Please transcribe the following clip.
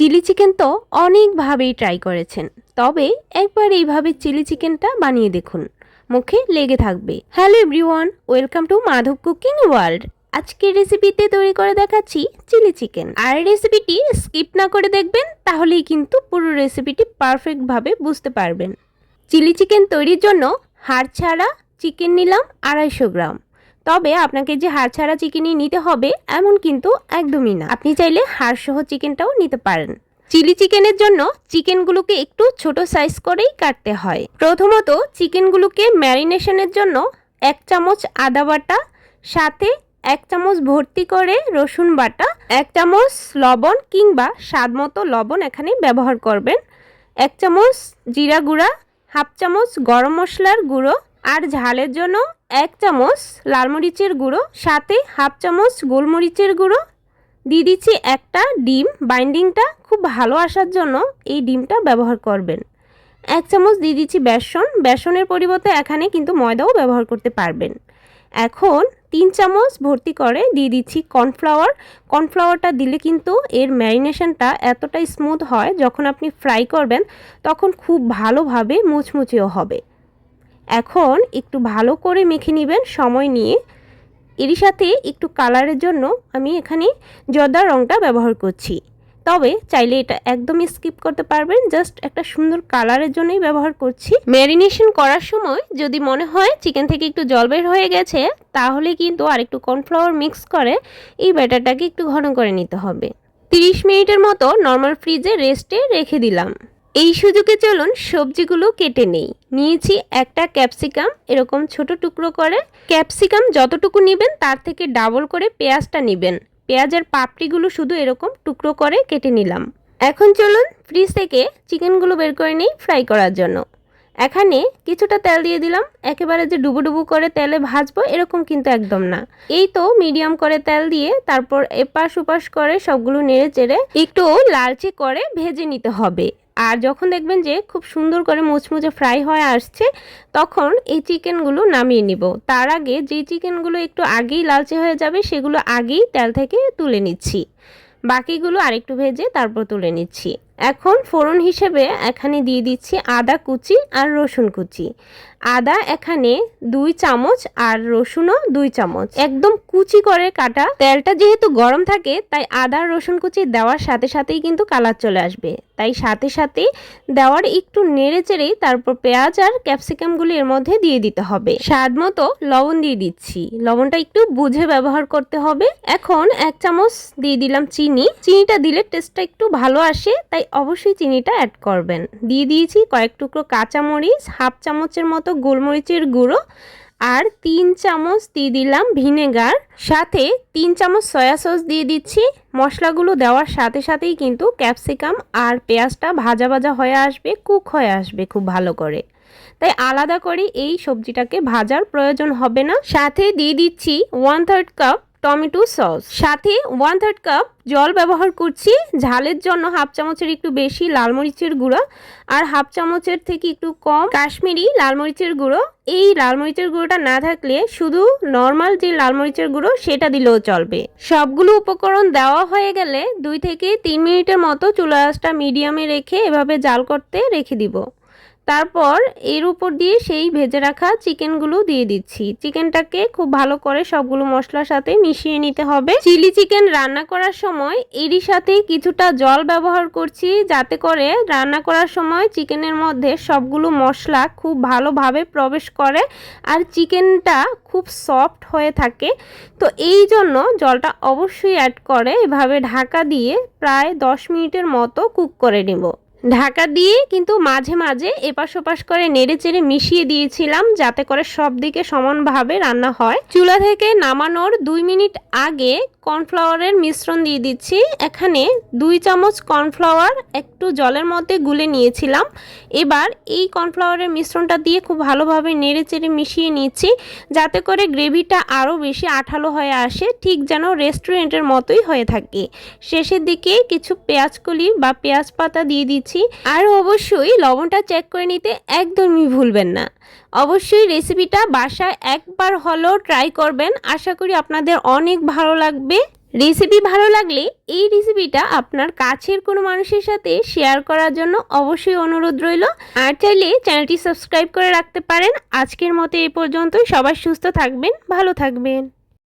Chilli chicken তো অনেকভাবেই try করেছেন, তবে একবার এইভাবে চিলি চিকেনটা বানিয়ে দেখুন, মুখে লেগে থাকবে। Hello everyone, welcome to Madhav cooking world. আজকের রেসিপিতে তৈরি করে দেখাচ্ছি চিলি চিকেন। আর রেসিপিটি স্কিপ না করে দেখবেন, তাহলেই কিন্তু পুরো রেসিপিটি পারফেক্টভাবে বুঝতে পারবেন। চিলি চিকেন তৈরির জন্য হাড় ছাড়া চিকেন নিলাম 250 গ্রাম। তবে আপনাকে যে হাড় ছাড়া চিকেনই নিতে হবে এমন কিন্তু একদমই না, আপনি চাইলে হাড় সহ চিকেনটাও নিতে পারেন। চিলি চিকেনের জন্য চিকেনগুলোকে একটু ছোট সাইজ করেই কাটতে হয়। প্রথমত চিকেনগুলোকে ম্যারিনেশনের জন্য 1 চামচ আদা বাটা, সাথে 1 চামচ ভর্তি করে রসুন বাটা, 1 চামচ লবণ কিংবা স্বাদ মতো লবণ এখানে ব্যবহার করবেন, 1 চামচ জিরা গুঁড়া, হাফ চামচ গরম মশলার গুঁড়ো, আর ঝালের জন্য 1 চামচ লাল মরিচের গুঁড়ো, সাথে হাফ চামচ গোলমরিচের গুঁড়ো। দিয়ে দিচ্ছি একটা ডিম, বাইন্ডিংটা খুব ভালো আসার জন্য এই ডিমটা ব্যবহার করবেন। 1 চামচ দিয়ে দিচ্ছি বেসন, বেসনের পরিবর্তে এখানে কিন্তু ময়দাও ব্যবহার করতে পারবেন। এখন 3 চামচ ভর্তি করে দিয়ে দিচ্ছি কর্নফ্লাওয়ার। কর্নফ্লাওয়ারটা দিলে কিন্তু এর ম্যারিনেশনটা এতটাই স্মুথ হয়, যখন আপনি ফ্রাই করবেন তখন খুব ভালোভাবে মুচমুচেও হবে। এখন একটু ভালো করে মেখে নেবেন সময় নিয়ে। এরই সাথে একটু কালারের জন্য আমি এখানে জর্দা রঙটা ব্যবহার করছি, তবে চাইলে এটা একদমই স্কিপ করতে পারবেন, জাস্ট একটা সুন্দর কালারের জন্যই ব্যবহার করছি। ম্যারিনেশন করার সময় যদি মনে হয় চিকেন থেকে একটু জল বের হয়ে গেছে, তাহলে কিন্তু আরেকটু কর্নফ্লাওয়ার মিক্স করে এই ব্যাটারটাকে একটু ঘন করে নিতে হবে। 30 মিনিটের মতো নর্মাল ফ্রিজে রেস্টে রেখে দিলাম। এই সুযোগে চলুন সবজিগুলো কেটে নেই। নিয়েছি একটা ক্যাপসিকাম, এরকম ছোট টুকরো করে। ক্যাপসিকাম যতটুকু নেবেন তার থেকে ডাবল করে পেঁয়াজটা নেবেন। পেঁয়াজের পাপড়িগুলো শুধু এরকম টুকরো করে কেটে নিলাম। এখন চলুন ফ্রিজ থেকে চিকেনগুলো বের করে নিই ফ্রাই করার জন্য। এখানে কিছুটা তেল দিয়ে দিলাম, একেবারে যে ডুবো ডুবো করে তেলে ভাজবো এরকম কিন্তু একদম না। এই তো মিডিয়াম করে তেল দিয়ে তারপর এপাশ ওপাশ করে সবগুলো নেড়ে চেড়ে একটু লালচে করে ভেজে নিতে হবে। আর যখন দেখবেন যে খুব সুন্দর করে মুচমুচে ফ্রাই হয়ে আসছে, তখন এই চিকেনগুলো নামিয়ে নিব। তার আগে যে চিকেনগুলো একটু আগেই লালচে হয়ে যাবে সেগুলো আগেই তেল থেকে তুলে নিচ্ছি, বাকিগুলো আরেকটু ভেজে তারপর তুলে নিচ্ছি। এখন ফোড়ন হিসেবে এখানে দিয়ে দিচ্ছি আদা কুচি আর রসুন কুচি। আদা এখানে 2 চামচ আর রসুনও 2 চামচ, একদম কুচি করে কাটা। তেলটা যেহেতু গরম থাকে তাই আদা রসুন কুচি দেওয়ার সাথে সাথেই কিন্তু কালার চলে আসবে, তাই সাথে সাথে দেওয়ার একটু নেড়ে চেড়েই তারপর পেঁয়াজ আর ক্যাপসিকামগুলি এর মধ্যে দিয়ে দিতে হবে। স্বাদ মতো লবণ দিয়ে দিচ্ছি, লবণটা একটু বুঝে ব্যবহার করতে হবে। এখন 1 চামচ দিয়ে দিলাম চিনি। চিনিটা দিলে টেস্টটা একটু ভালো আসে, তাই অবশ্যই চিনিটা অ্যাড করবেন। দিয়ে দিয়েছি কয়েক টুকরো কাঁচামরিচ, হাফ চামচের মতো গোলমরিচের গুঁড়ো, আর 3 চামচ দিয়ে দিলাম ভিনেগার, সাথে 3 চামচ সয়া সস দিয়ে দিচ্ছি। মশলাগুলো দেওয়ার সাথে সাথেই কিন্তু ক্যাপসিকাম আর পেঁয়াজটা ভাজা ভাজা হয়ে আসবে, কুক হয়ে আসবে খুব ভালো করে, তাই আলাদা করে এই সবজিটাকে ভাজার প্রয়োজন হবে না। সাথে দিয়ে দিচ্ছি 1/3 কাপ টমেটো সস, সাথে 1/3 কাপ জল ব্যবহার করছি। ঝালের জন্য হাফ চামচের একটু বেশি লাল মরিচের গুঁড়ো আর হাফ চামচের থেকে একটু কম কাশ্মীরি লাল মরিচের গুঁড়ো। এই লাল মরিচের গুঁড়োটা না থাকলে শুধু নর্মাল যে লাল মরিচের গুঁড়ো সেটা দিলেও চলবে। সবগুলো উপকরণ দেওয়া হয়ে গেলে 2 থেকে 3 মিনিটের মতো চুলার আঁচটা মিডিয়ামে রেখে এভাবে জাল করতে রেখে দিব। তারপর এর উপর দিয়ে সেই ভেজে রাখা চিকেনগুলো দিয়ে দিচ্ছি। চিকেনটাকে খুব ভালো করে সবগুলো মশলার সাথে মিশিয়ে নিতে হবে। চিলি চিকেন রান্না করার সময় এরই সাথে কিছুটা জল ব্যবহার করছি, যাতে করে রান্না করার সময় চিকেনের মধ্যে সবগুলো মশলা খুব ভালোভাবে প্রবেশ করে আর চিকেনটা খুব সফট হয়ে থাকে। তো এই জন্য জলটা অবশ্যই অ্যাড করে এভাবে ঢাকা দিয়ে প্রায় 10 মিনিটের মতো কুক করে নেব। ঢাকা দিয়ে কিন্তু মাঝে মাঝে এপাশ ওপাশ করে নেড়ে চেড়ে মিশিয়ে দিয়েছিলাম, যাতে করে সব দিকে সমানভাবে রান্না হয়। চুলা থেকে নামানোর 2 মিনিট আগে কর্নফ্লাওয়ারের মিশ্রণ দিয়ে দিচ্ছি। এখানে 2 চামচ কর্নফ্লাওয়ার একটু জলের মধ্যে গুলে নিয়েছিলাম। এবার এই কর্নফ্লাওয়ারের মিশ্রণটা দিয়ে খুব ভালোভাবে নেড়ে চেড়ে মিশিয়ে নিচ্ছি, যাতে করে গ্রেভিটা আরও বেশি আঠালো হয়ে আসে, ঠিক যেন রেস্টুরেন্টের মতোই হয়ে থাকে। শেষের দিকে কিছু পেঁয়াজকলি বা পেঁয়াজ পাতা দিয়ে দিচ্ছি। আর অবশ্যই লবণটা চেক করে নিতে একদমই ভুলবেন না। অবশ্যই রেসিপিটা বাসায় একবার হলেও ট্রাই করবেন, আশা করি আপনাদের অনেক ভালো লাগবে। রেসিপি ভালো লাগলে এই রেসিপিটা আপনার কাছের কোনো মানুষের সাথে শেয়ার করার জন্য অবশ্যই অনুরোধ রইল। আর চাইলে চ্যানেলটি সাবস্ক্রাইব করে রাখতে পারেন। আজকের মতো এ পর্যন্তই। সবাই সুস্থ থাকবেন, ভালো থাকবেন।